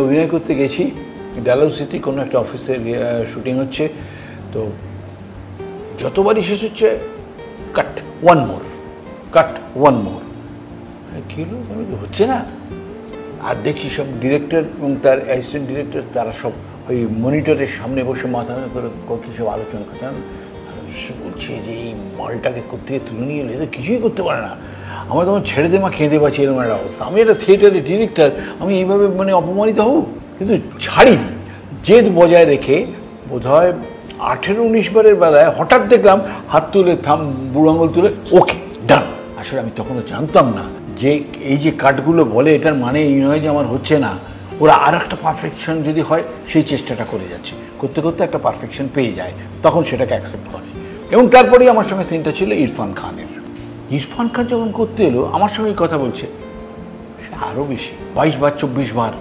অভিনয় করতে গেছি ডালহৌসিতে কোনো একটা অফিসের শুটিং হচ্ছে, তো যতবারই শেষ হচ্ছে কাট ওয়ান মোর, কাট ওয়ান মোর। কী হলো, হচ্ছে না। আর দেখছি সব ডিরেক্টর এবং তার অ্যাসিস্ট্যান্ট ডিরেক্টর তারা সব ওই মনিটরের সামনে বসে মাথা করে কী সব আলোচনা করছে। সে বলছে যে এই মালটাকে কোথেকে তুলে নিয়ে এলে তো কিছুই করতে পারে না, আমার তখন ছেড়ে দে মা, খেঁদে পাচ্ছি এরকম একটা অবস্থা। আমি একটা থিয়েটারের ডিরেক্টর, আমি এইভাবে অপমানিত হব, কিন্তু ছাড়িনি। জেদ বজায় রেখে বোধহয় 18-19 বারের বেলায় হঠাৎ দেখলাম হাত তুলে বুড়ো আঙুল তুলে ওকে ডান। আসলে আমি তখনও জানতাম না যে এই যে কাটগুলো বলে এটার মানে এই নয় যে আমার হচ্ছে না, ওরা আর একটা পারফেকশন যদি হয় সেই চেষ্টাটা করে যাচ্ছে, করতে করতে একটা পারফেকশন পেয়ে যায়, তখন সেটাকে অ্যাকসেপ্ট করে। এবং তারপরেই আমার সঙ্গে সিনটা ছিল ইরফান খানের। ইরফান খান যখন করতে এলো আমার সঙ্গে কথা বলছে, সে আরও বেশি 22 বার 24 বার